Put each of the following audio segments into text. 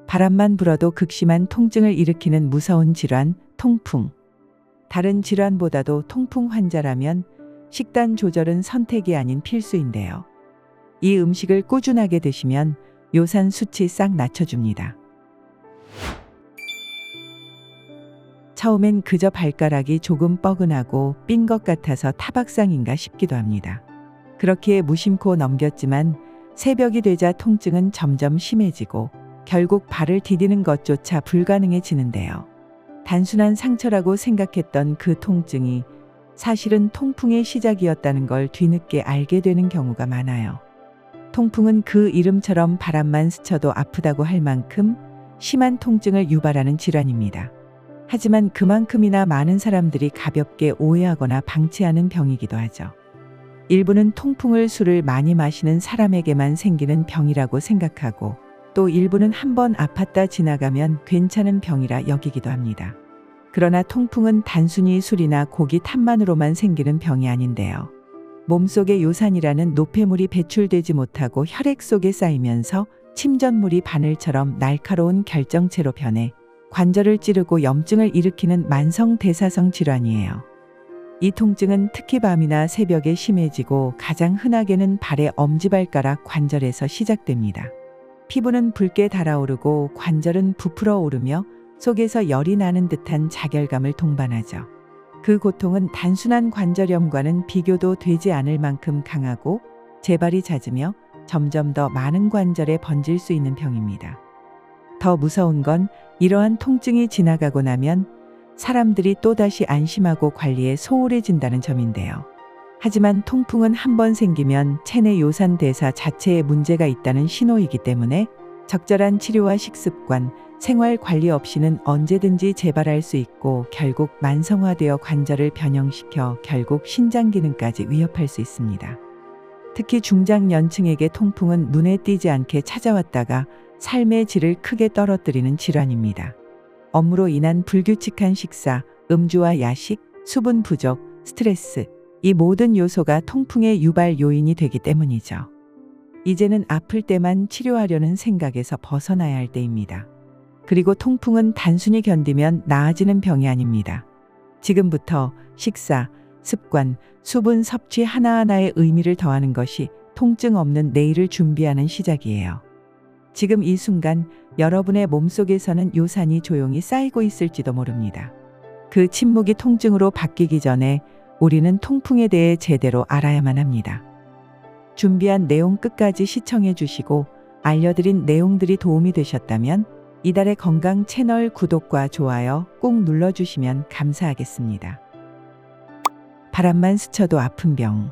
바람만 불어도 극심한 통증을 일으키는 무서운 질환, 통풍. 다른 질환보다도 통풍 환자라면 식단 조절은 선택이 아닌 필수인데요. 이 음식을 꾸준하게 드시면 요산 수치 싹 낮춰줍니다. 처음엔 그저 발가락이 조금 뻐근하고 삔 것 같아서 타박상인가 싶기도 합니다. 그렇기에 무심코 넘겼지만 새벽이 되자 통증은 점점 심해지고 결국 발을 디디는 것조차 불가능해지는데요. 단순한 상처라고 생각했던 그 통증이 사실은 통풍의 시작이었다는 걸 뒤늦게 알게 되는 경우가 많아요. 통풍은 그 이름처럼 바람만 스쳐도 아프다고 할 만큼 심한 통증을 유발하는 질환입니다. 하지만 그만큼이나 많은 사람들이 가볍게 오해하거나 방치하는 병이기도 하죠. 일부는 통풍을 술을 많이 마시는 사람에게만 생기는 병이라고 생각하고 또 일부는 한번 아팠다 지나가면 괜찮은 병이라 여기기도 합니다. 그러나 통풍은 단순히 술이나 고기 탓만으로만 생기는 병이 아닌데요. 몸속에 요산이라는 노폐물이 배출되지 못하고 혈액 속에 쌓이면서 침전물이 바늘처럼 날카로운 결정체로 변해 관절을 찌르고 염증을 일으키는 만성 대사성 질환이에요. 이 통증은 특히 밤이나 새벽에 심해지고 가장 흔하게는 발의 엄지발가락 관절에서 시작됩니다. 피부는 붉게 달아오르고 관절은 부풀어 오르며 속에서 열이 나는 듯한 자결감을 동반하죠. 그 고통은 단순한 관절염과는 비교도 되지 않을 만큼 강하고 재발이 잦으며 점점 더 많은 관절에 번질 수 있는 병입니다. 더 무서운 건 이러한 통증이 지나가고 나면 사람들이 또다시 안심하고 관리에 소홀해진다는 점인데요. 하지만 통풍은 한번 생기면 체내 요산 대사 자체에 문제가 있다는 신호이기 때문에 적절한 치료와 식습관, 생활 관리 없이는 언제든지 재발할 수 있고 결국 만성화되어 관절을 변형시켜 결국 신장 기능까지 위협할 수 있습니다. 특히 중장년층에게 통풍은 눈에 띄지 않게 찾아왔다가 삶의 질을 크게 떨어뜨리는 질환입니다. 업무로 인한 불규칙한 식사, 음주와 야식, 수분 부족, 스트레스, 이 모든 요소가 통풍의 유발 요인이 되기 때문이죠. 이제는 아플 때만 치료하려는 생각에서 벗어나야 할 때입니다. 그리고 통풍은 단순히 견디면 나아지는 병이 아닙니다. 지금부터 식사, 습관, 수분 섭취 하나하나에 의미를 더하는 것이 통증 없는 내일을 준비하는 시작이에요. 지금 이 순간 여러분의 몸속에서는 요산이 조용히 쌓이고 있을지도 모릅니다. 그 침묵이 통증으로 바뀌기 전에 우리는 통풍에 대해 제대로 알아야만 합니다. 준비한 내용 끝까지 시청해 주시고 알려드린 내용들이 도움이 되셨다면 이달의 건강 채널 구독과 좋아요 꼭 눌러주시면 감사하겠습니다. 바람만 스쳐도 아픈 병.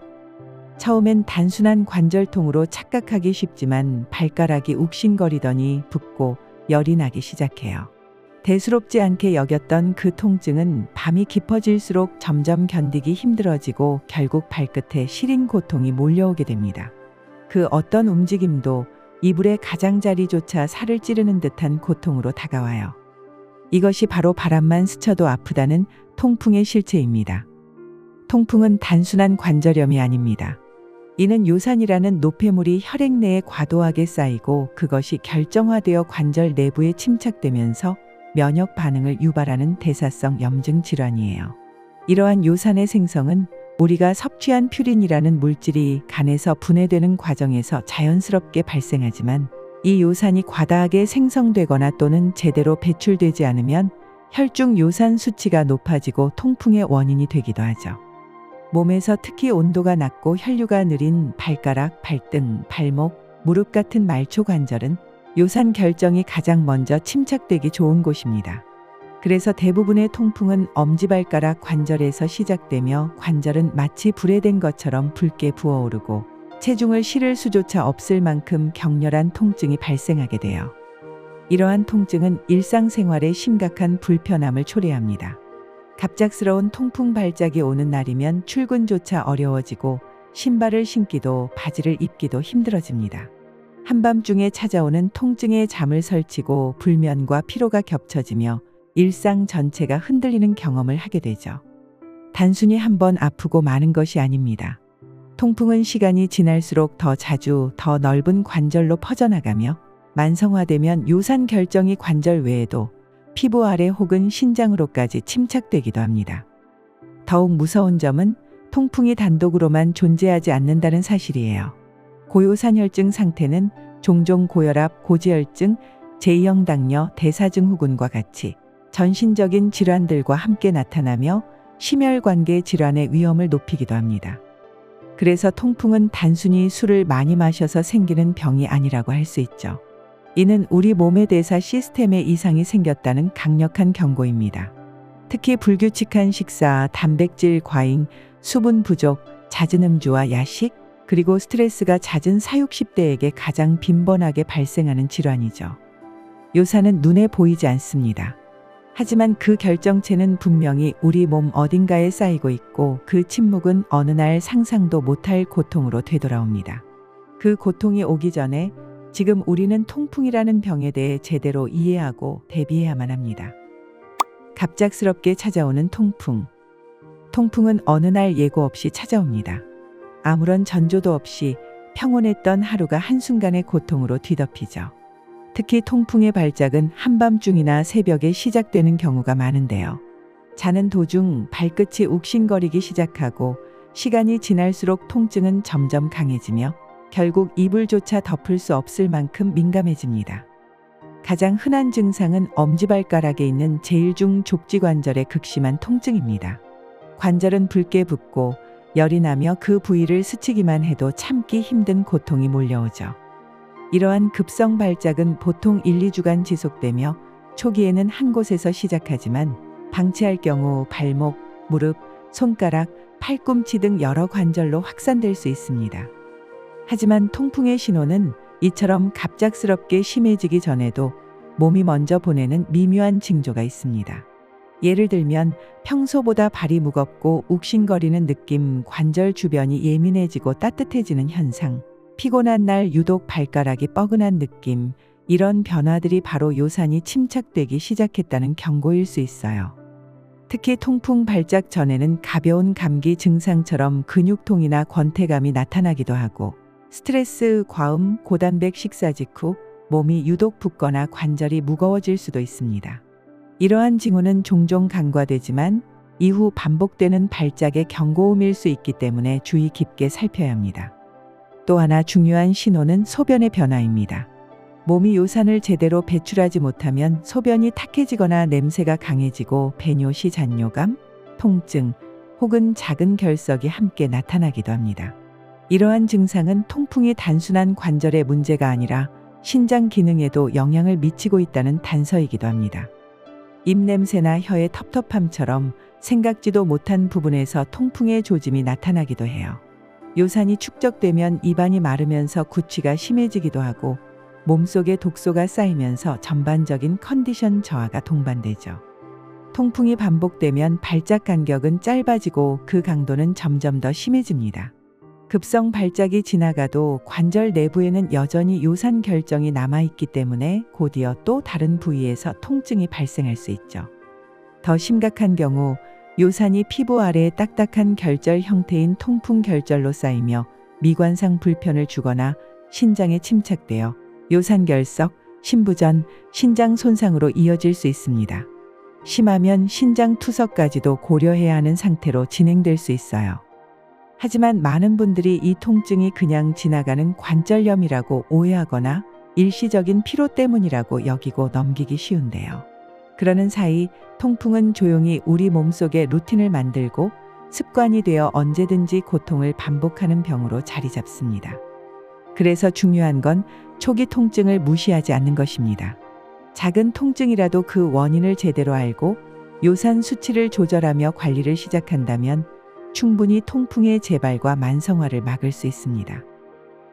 처음엔 단순한 관절통으로 착각하기 쉽지만 발가락이 욱신거리더니 붓고 열이 나기 시작해요. 대수롭지 않게 여겼던 그 통증은 밤이 깊어질수록 점점 견디기 힘들어지고 결국 발끝에 시린 고통이 몰려오게 됩니다. 그 어떤 움직임도 이불의 가장자리조차 살을 찌르는 듯한 고통으로 다가와요. 이것이 바로 바람만 스쳐도 아프다는 통풍의 실체입니다. 통풍은 단순한 관절염이 아닙니다. 이는 요산이라는 노폐물이 혈액 내에 과도하게 쌓이고 그것이 결정화되어 관절 내부에 침착되면서 면역 반응을 유발하는 대사성 염증 질환이에요. 이러한 요산의 생성은 우리가 섭취한 퓨린이라는 물질이 간에서 분해되는 과정에서 자연스럽게 발생하지만 이 요산이 과다하게 생성되거나 또는 제대로 배출되지 않으면 혈중 요산 수치가 높아지고 통풍의 원인이 되기도 하죠. 몸에서 특히 온도가 낮고 혈류가 느린 발가락, 발등, 발목, 무릎 같은 말초 관절은 요산 결정이 가장 먼저 침착되기 좋은 곳입니다. 그래서 대부분의 통풍은 엄지발가락 관절에서 시작되며 관절은 마치 불에 댄 것처럼 붉게 부어오르고 체중을 실을 수조차 없을 만큼 격렬한 통증이 발생하게 돼요. 이러한 통증은 일상생활에 심각한 불편함을 초래합니다. 갑작스러운 통풍 발작이 오는 날이면 출근조차 어려워지고 신발을 신기도 바지를 입기도 힘들어집니다. 한밤중에 찾아오는 통증에 잠을 설치고 불면과 피로가 겹쳐지며 일상 전체가 흔들리는 경험을 하게 되죠. 단순히 한번 아프고 마는 것이 아닙니다. 통풍은 시간이 지날수록 더 자주, 더 넓은 관절로 퍼져나가며 만성화되면 요산 결정이 관절 외에도 피부 아래 혹은 신장으로까지 침착되기도 합니다. 더욱 무서운 점은 통풍이 단독으로만 존재하지 않는다는 사실이에요. 고요산혈증 상태는 종종 고혈압, 고지혈증, 제2형 당뇨, 대사증후군과 같이 전신적인 질환들과 함께 나타나며 심혈관계 질환의 위험을 높이기도 합니다. 그래서 통풍은 단순히 술을 많이 마셔서 생기는 병이 아니라고 할 수 있죠. 이는 우리 몸의 대사 시스템에 이상이 생겼다는 강력한 경고입니다. 특히 불규칙한 식사, 단백질 과잉, 수분 부족, 잦은 음주와 야식, 그리고 스트레스가 잦은 40~50대에게 가장 빈번하게 발생하는 질환이죠. 요산은 눈에 보이지 않습니다. 하지만 그 결정체는 분명히 우리 몸 어딘가에 쌓이고 있고 그 침묵은 어느 날 상상도 못할 고통으로 되돌아옵니다. 그 고통이 오기 전에 지금 우리는 통풍이라는 병에 대해 제대로 이해하고 대비해야만 합니다. 갑작스럽게 찾아오는 통풍. 통풍은 어느 날 예고 없이 찾아옵니다. 아무런 전조도 없이 평온했던 하루가 한순간의 고통으로 뒤덮이죠. 특히 통풍의 발작은 한밤중이나 새벽에 시작되는 경우가 많은데요. 자는 도중 발끝이 욱신거리기 시작하고 시간이 지날수록 통증은 점점 강해지며 결국 이불조차 덮을 수 없을 만큼 민감해집니다. 가장 흔한 증상은 엄지발가락에 있는 제1중 족지관절의 극심한 통증입니다. 관절은 붉게 붓고 열이 나며 그 부위를 스치기만 해도 참기 힘든 고통이 몰려오죠. 이러한 급성 발작은 보통 1~2주간 지속되며 초기에는 한 곳에서 시작하지만 방치할 경우 발목, 무릎, 손가락, 팔꿈치 등 여러 관절로 확산될 수 있습니다. 하지만 통풍의 신호는 이처럼 갑작스럽게 심해지기 전에도 몸이 먼저 보내는 미묘한 징조가 있습니다. 예를 들면 평소보다 발이 무겁고 욱신거리는 느낌, 관절 주변이 예민해지고 따뜻해지는 현상, 피곤한 날 유독 발가락이 뻐근한 느낌, 이런 변화들이 바로 요산이 침착되기 시작했다는 경고일 수 있어요. 특히 통풍 발작 전에는 가벼운 감기 증상처럼 근육통이나 권태감이 나타나기도 하고 스트레스, 과음, 고단백 식사 직후 몸이 유독 붓거나 관절이 무거워질 수도 있습니다. 이러한 징후는 종종 간과되지만 이후 반복되는 발작의 경고음일 수 있기 때문에 주의 깊게 살펴야 합니다. 또 하나 중요한 신호는 소변의 변화입니다. 몸이 요산을 제대로 배출하지 못하면 소변이 탁해지거나 냄새가 강해지고 배뇨시 잔뇨감, 통증 혹은 작은 결석이 함께 나타나기도 합니다. 이러한 증상은 통풍이 단순한 관절의 문제가 아니라 신장 기능에도 영향을 미치고 있다는 단서이기도 합니다. 입냄새나 혀의 텁텁함처럼 생각지도 못한 부분에서 통풍의 조짐이 나타나기도 해요. 요산이 축적되면 입안이 마르면서 구취가 심해지기도 하고 몸속에 독소가 쌓이면서 전반적인 컨디션 저하가 동반되죠. 통풍이 반복되면 발작 간격은 짧아지고 그 강도는 점점 더 심해집니다. 급성 발작이 지나가도 관절 내부에는 여전히 요산 결정이 남아있기 때문에 곧이어 또 다른 부위에서 통증이 발생할 수 있죠. 더 심각한 경우 요산이 피부 아래에 딱딱한 결절 형태인 통풍 결절로 쌓이며 미관상 불편을 주거나 신장에 침착되어 요산결석, 신부전, 신장 손상으로 이어질 수 있습니다. 심하면 신장 투석까지도 고려해야 하는 상태로 진행될 수 있어요. 하지만 많은 분들이 이 통증이 그냥 지나가는 관절염이라고 오해하거나 일시적인 피로 때문이라고 여기고 넘기기 쉬운데요. 그러는 사이 통풍은 조용히 우리 몸속에 루틴을 만들고 습관이 되어 언제든지 고통을 반복하는 병으로 자리 잡습니다. 그래서 중요한 건 초기 통증을 무시하지 않는 것입니다. 작은 통증이라도 그 원인을 제대로 알고 요산 수치를 조절하며 관리를 시작한다면 충분히 통풍의 재발과 만성화를 막을 수 있습니다.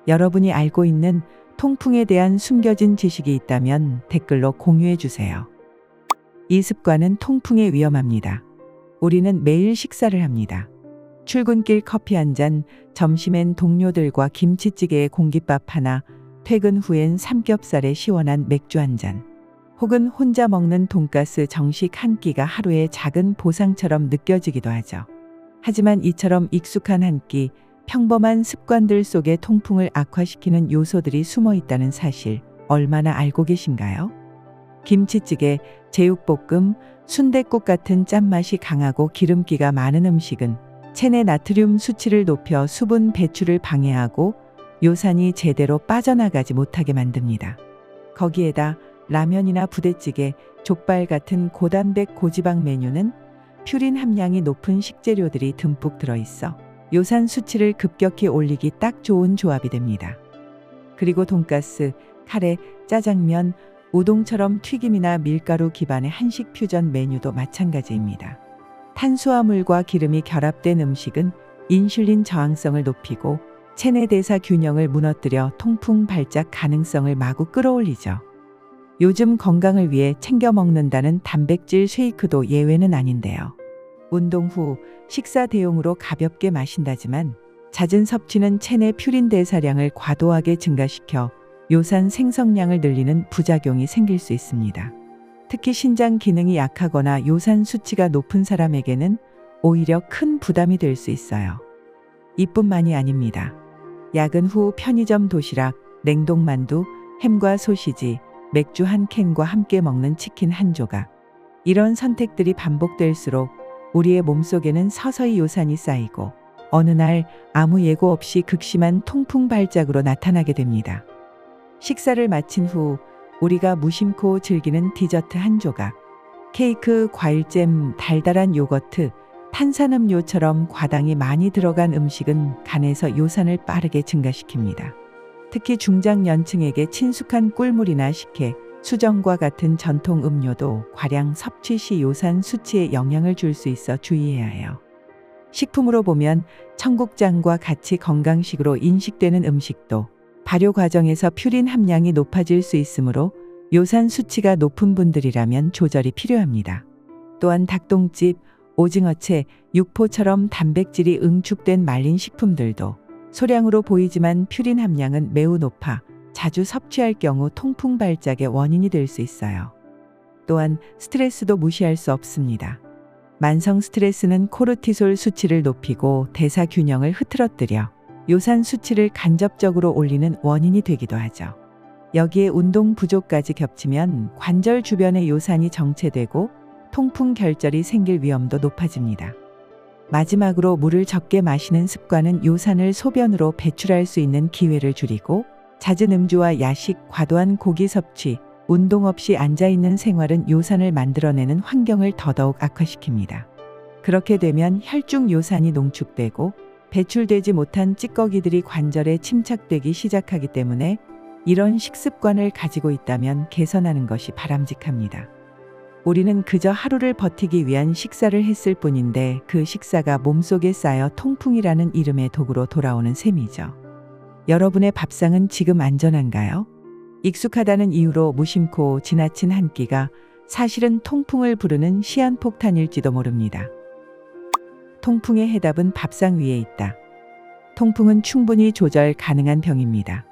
여러분이 알고 있는 통풍에 대한 숨겨진 지식이 있다면 댓글로 공유해 주세요. 이 습관은 통풍에 위험합니다. 우리는 매일 식사를 합니다. 출근길 커피 한 잔, 점심엔 동료들과 김치찌개에 공깃밥 하나, 퇴근 후엔 삼겹살에 시원한 맥주 한 잔, 혹은 혼자 먹는 돈가스 정식 한 끼가 하루의 작은 보상처럼 느껴지기도 하죠. 하지만 이처럼 익숙한 한 끼, 평범한 습관들 속에 통풍을 악화시키는 요소들이 숨어 있다는 사실 얼마나 알고 계신가요? 김치찌개, 제육볶음, 순댓국 같은 짠맛이 강하고 기름기가 많은 음식은 체내 나트륨 수치를 높여 수분 배출을 방해하고 요산이 제대로 빠져나가지 못하게 만듭니다. 거기에다 라면이나 부대찌개, 족발 같은 고단백 고지방 메뉴는 퓨린 함량이 높은 식재료들이 듬뿍 들어있어 요산 수치를 급격히 올리기 딱 좋은 조합이 됩니다. 그리고 돈가스, 카레, 짜장면, 우동처럼 튀김이나 밀가루 기반의 한식 퓨전 메뉴도 마찬가지입니다. 탄수화물과 기름이 결합된 음식은 인슐린 저항성을 높이고 체내 대사 균형을 무너뜨려 통풍 발작 가능성을 마구 끌어올리죠. 요즘 건강을 위해 챙겨 먹는다는 단백질 쉐이크도 예외는 아닌데요. 운동 후 식사 대용으로 가볍게 마신다지만 잦은 섭취는 체내 퓨린 대사량을 과도하게 증가시켜 요산 생성량을 늘리는 부작용이 생길 수 있습니다. 특히 신장 기능이 약하거나 요산 수치가 높은 사람에게는 오히려 큰 부담이 될 수 있어요. 이뿐만이 아닙니다. 야근 후 편의점 도시락, 냉동만두, 햄과 소시지, 맥주 한 캔과 함께 먹는 치킨 한 조각. 이런 선택들이 반복될수록 우리의 몸속에는 서서히 요산이 쌓이고 어느 날 아무 예고 없이 극심한 통풍 발작으로 나타나게 됩니다. 식사를 마친 후 우리가 무심코 즐기는 디저트 한 조각, 케이크, 과일잼, 달달한 요거트, 탄산음료처럼 과당이 많이 들어간 음식은 간에서 요산을 빠르게 증가시킵니다. 특히 중장년층에게 친숙한 꿀물이나 식혜, 수정과 같은 전통 음료도 과량 섭취 시 요산 수치에 영향을 줄 수 있어 주의해야 해요. 식품으로 보면 청국장과 같이 건강식으로 인식되는 음식도 발효 과정에서 퓨린 함량이 높아질 수 있으므로 요산 수치가 높은 분들이라면 조절이 필요합니다. 또한 닭똥집, 오징어채, 육포처럼 단백질이 응축된 말린 식품들도 소량으로 보이지만 퓨린 함량은 매우 높아 자주 섭취할 경우 통풍 발작의 원인이 될 수 있어요. 또한 스트레스도 무시할 수 없습니다. 만성 스트레스는 코르티솔 수치를 높이고 대사 균형을 흐트러뜨려 요산 수치를 간접적으로 올리는 원인이 되기도 하죠. 여기에 운동 부족까지 겹치면 관절 주변의 요산이 정체되고 통풍 결절이 생길 위험도 높아집니다. 마지막으로 물을 적게 마시는 습관은 요산을 소변으로 배출할 수 있는 기회를 줄이고 잦은 음주와 야식, 과도한 고기 섭취, 운동 없이 앉아있는 생활은 요산을 만들어내는 환경을 더더욱 악화시킵니다. 그렇게 되면 혈중 요산이 농축되고 배출되지 못한 찌꺼기들이 관절에 침착되기 시작하기 때문에 이런 식습관을 가지고 있다면 개선하는 것이 바람직합니다. 우리는 그저 하루를 버티기 위한 식사를 했을 뿐인데 그 식사가 몸속에 쌓여 통풍이라는 이름의 독으로 돌아오는 셈이죠. 여러분의 밥상은 지금 안전한가요? 익숙하다는 이유로 무심코 지나친 한 끼가 사실은 통풍을 부르는 시한폭탄일지도 모릅니다. 통풍의 해답은 밥상 위에 있다. 통풍은 충분히 조절 가능한 병입니다.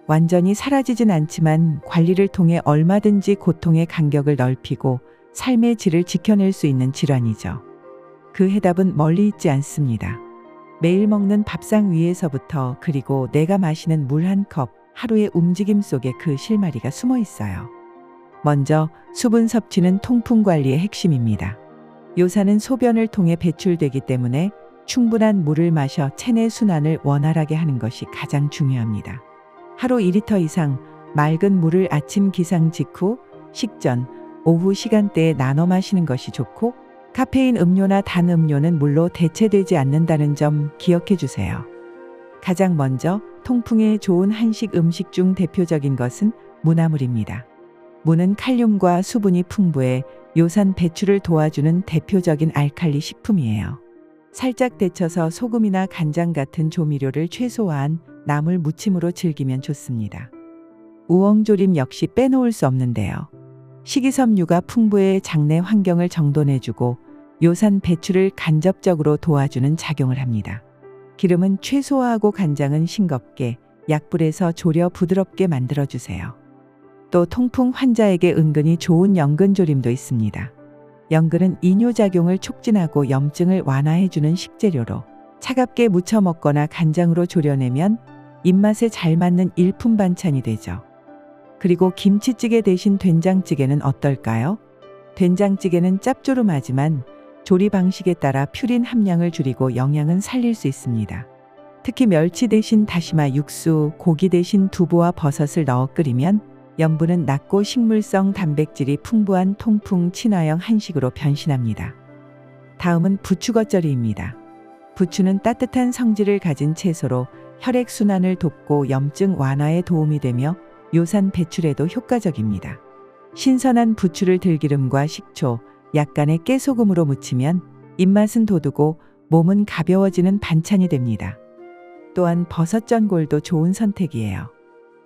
완전히 사라지진 않지만 관리를 통해 얼마든지 고통의 간격을 넓히고 삶의 질을 지켜낼 수 있는 질환이죠. 그 해답은 멀리 있지 않습니다. 매일 먹는 밥상 위에서부터 그리고 내가 마시는 물 한 컵, 하루의 움직임 속에 그 실마리가 숨어 있어요. 먼저 수분 섭취는 통풍 관리의 핵심입니다. 요산은 소변을 통해 배출되기 때문에 충분한 물을 마셔 체내 순환을 원활하게 하는 것이 가장 중요합니다. 하루 2리터 이상 맑은 물을 아침 기상 직후, 식전, 오후 시간대에 나눠 마시는 것이 좋고 카페인 음료나 단 음료는 물로 대체되지 않는다는 점 기억해 주세요. 가장 먼저 통풍에 좋은 한식 음식 중 대표적인 것은 무나물입니다. 무는 칼륨과 수분이 풍부해 요산 배출을 도와주는 대표적인 알칼리 식품이에요. 살짝 데쳐서 소금이나 간장 같은 조미료를 최소화한 나물 무침으로 즐기면 좋습니다. 우엉조림 역시 빼놓을 수 없는데요. 식이섬유가 풍부해 장내 환경을 정돈해주고 요산 배출을 간접적으로 도와주는 작용을 합니다. 기름은 최소화하고 간장은 싱겁게 약불에서 졸여 부드럽게 만들어주세요. 또 통풍 환자에게 은근히 좋은 연근조림도 있습니다. 연근은 이뇨작용을 촉진하고 염증을 완화해주는 식재료로 차갑게 무쳐 먹거나 간장으로 졸여내면 입맛에 잘 맞는 일품 반찬이 되죠. 그리고 김치찌개 대신 된장찌개는 어떨까요? 된장찌개는 짭조름하지만 조리 방식에 따라 퓨린 함량을 줄이고 영양은 살릴 수 있습니다. 특히 멸치 대신 다시마 육수, 고기 대신 두부와 버섯을 넣어 끓이면 염분은 낮고 식물성 단백질이 풍부한 통풍 친화형 한식으로 변신합니다. 다음은 부추 겉절이입니다. 부추는 따뜻한 성질을 가진 채소로 혈액순환을 돕고 염증 완화에 도움이 되며 요산 배출에도 효과적입니다. 신선한 부추를 들기름과 식초, 약간의 깨소금으로 무치면 입맛은 돋우고 몸은 가벼워지는 반찬이 됩니다. 또한 버섯전골도 좋은 선택이에요.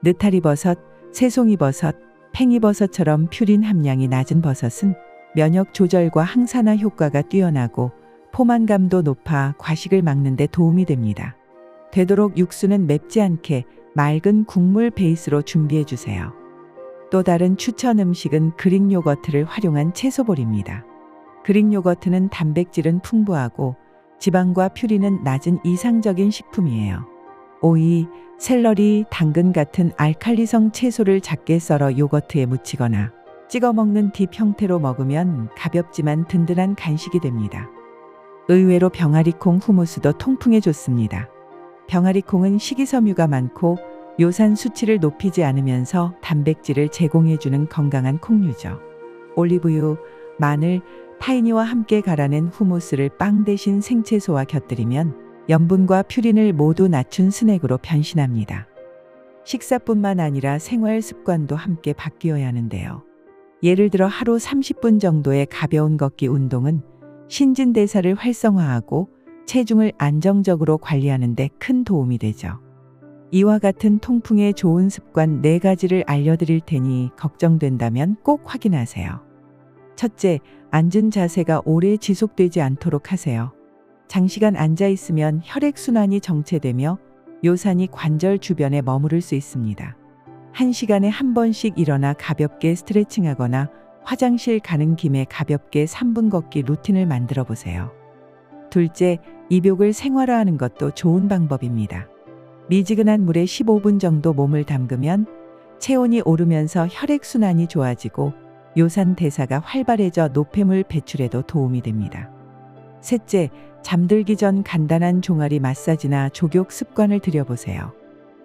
느타리버섯, 새송이버섯, 팽이버섯처럼 퓨린 함량이 낮은 버섯은 면역 조절과 항산화 효과가 뛰어나고 포만감도 높아 과식을 막는 데 도움이 됩니다. 되도록 육수는 맵지 않게 맑은 국물 베이스로 준비해 주세요. 또 다른 추천 음식은 그릭 요거트를 활용한 채소볼입니다. 그릭 요거트는 단백질은 풍부하고 지방과 퓨린은 낮은 이상적인 식품이에요. 오이, 샐러리, 당근 같은 알칼리성 채소를 작게 썰어 요거트에 묻히거나 찍어 먹는 딥 형태로 먹으면 가볍지만 든든한 간식이 됩니다. 의외로 병아리콩 후무스도 통풍에 좋습니다. 병아리콩은 식이섬유가 많고 요산 수치를 높이지 않으면서 단백질을 제공해주는 건강한 콩류죠. 올리브유, 마늘, 타이니와 함께 갈아낸 후무스를 빵 대신 생채소와 곁들이면 염분과 퓨린을 모두 낮춘 스낵으로 변신합니다. 식사뿐만 아니라 생활 습관도 함께 바뀌어야 하는데요. 예를 들어 하루 30분 정도의 가벼운 걷기 운동은 신진대사를 활성화하고 체중을 안정적으로 관리하는 데 큰 도움이 되죠. 이와 같은 통풍에 좋은 습관 4가지를 알려드릴 테니 걱정된다면 꼭 확인하세요. 첫째, 앉은 자세가 오래 지속되지 않도록 하세요. 장시간 앉아 있으면 혈액순환이 정체되며 요산이 관절 주변에 머무를 수 있습니다. 1시간에 한 번씩 일어나 가볍게 스트레칭하거나 화장실 가는 김에 가볍게 3분 걷기 루틴을 만들어 보세요. 둘째, 입욕을 생활화하는 것도 좋은 방법입니다. 미지근한 물에 15분 정도 몸을 담그면 체온이 오르면서 혈액순환이 좋아지고 요산 대사가 활발해져 노폐물 배출에도 도움이 됩니다. 셋째, 잠들기 전 간단한 종아리 마사지나 족욕 습관을 들여보세요.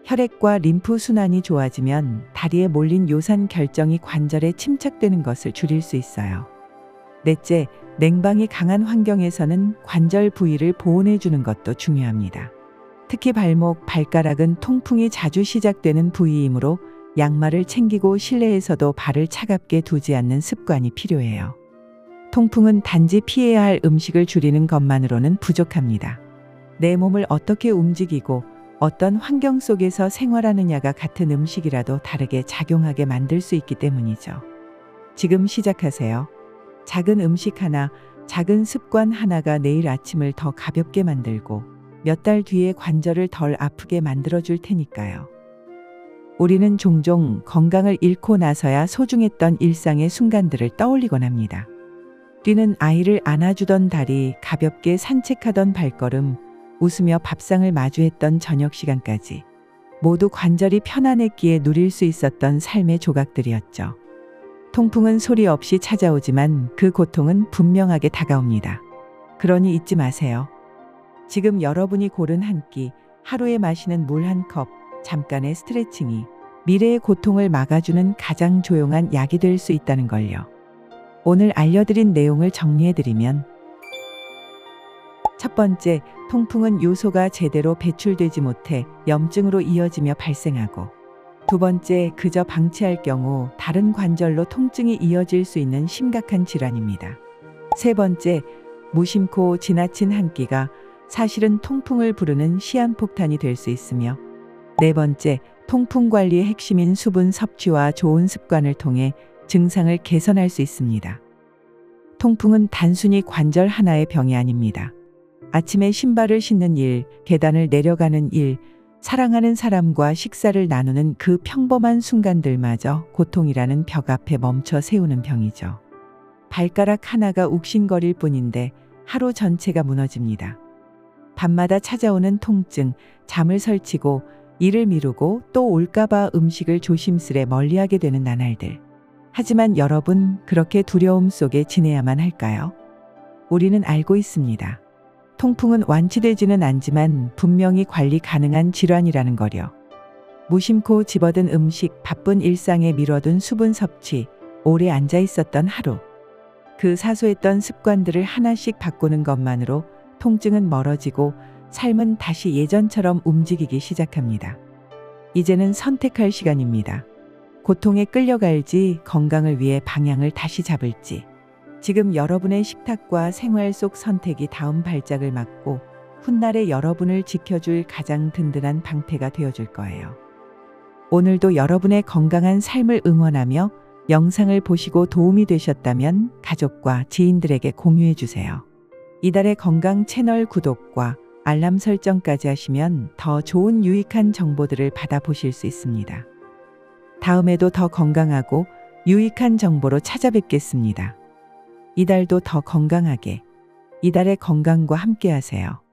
혈액과 림프 순환이 좋아지면 다리에 몰린 요산 결정이 관절에 침착되는 것을 줄일 수 있어요. 넷째, 냉방이 강한 환경에서는 관절 부위를 보온해 주는 것도 중요합니다. 특히 발목, 발가락은 통풍이 자주 시작되는 부위이므로 양말을 챙기고 실내에서도 발을 차갑게 두지 않는 습관이 필요해요. 통풍은 단지 피해야 할 음식을 줄이는 것만으로는 부족합니다. 내 몸을 어떻게 움직이고 어떤 환경 속에서 생활하느냐가 같은 음식이라도 다르게 작용하게 만들 수 있기 때문이죠. 지금 시작하세요. 작은 음식 하나, 작은 습관 하나가 내일 아침을 더 가볍게 만들고 몇 달 뒤에 관절을 덜 아프게 만들어줄 테니까요. 우리는 종종 건강을 잃고 나서야 소중했던 일상의 순간들을 떠올리곤 합니다. 뛰는 아이를 안아주던 다리, 가볍게 산책하던 발걸음, 웃으며 밥상을 마주했던 저녁 시간까지 모두 관절이 편안했기에 누릴 수 있었던 삶의 조각들이었죠. 통풍은 소리 없이 찾아오지만 그 고통은 분명하게 다가옵니다. 그러니 잊지 마세요. 지금 여러분이 고른 한 끼, 하루에 마시는 물 한 컵, 잠깐의 스트레칭이 미래의 고통을 막아주는 가장 조용한 약이 될 수 있다는 걸요. 오늘 알려드린 내용을 정리해드리면 첫 번째, 통풍은 요소가 제대로 배출되지 못해 염증으로 이어지며 발생하고 두 번째, 그저 방치할 경우 다른 관절로 통증이 이어질 수 있는 심각한 질환입니다. 세 번째, 무심코 지나친 한 끼가 사실은 통풍을 부르는 시한폭탄이 될 수 있으며 네 번째, 통풍 관리의 핵심인 수분 섭취와 좋은 습관을 통해 증상을 개선할 수 있습니다. 통풍은 단순히 관절 하나의 병이 아닙니다. 아침에 신발을 신는 일, 계단을 내려가는 일, 사랑하는 사람과 식사를 나누는 그 평범한 순간들마저 고통이라는 벽 앞에 멈춰 세우는 병이죠. 발가락 하나가 욱신거릴 뿐인데 하루 전체가 무너집니다. 밤마다 찾아오는 통증, 잠을 설치고 일을 미루고 또 올까봐 음식을 조심스레 멀리하게 되는 나날들. 하지만 여러분, 그렇게 두려움 속에 지내야만 할까요? 우리는 알고 있습니다. 통풍은 완치되지는 않지만 분명히 관리 가능한 질환이라는 거려. 무심코 집어든 음식, 바쁜 일상에 미뤄둔 수분 섭취, 오래 앉아 있었던 하루. 그 사소했던 습관들을 하나씩 바꾸는 것만으로 통증은 멀어지고 삶은 다시 예전처럼 움직이기 시작합니다. 이제는 선택할 시간입니다. 고통에 끌려갈지 건강을 위해 방향을 다시 잡을지. 지금 여러분의 식탁과 생활 속 선택이 다음 발작을 막고 훗날의 여러분을 지켜줄 가장 든든한 방패가 되어줄 거예요. 오늘도 여러분의 건강한 삶을 응원하며 영상을 보시고 도움이 되셨다면 가족과 지인들에게 공유해 주세요. 이달의 건강 채널 구독과 알람 설정까지 하시면 더 좋은 유익한 정보들을 받아보실 수 있습니다. 다음에도 더 건강하고 유익한 정보로 찾아뵙겠습니다. 이달도 더 건강하게, 이달의 건강과 함께 하세요.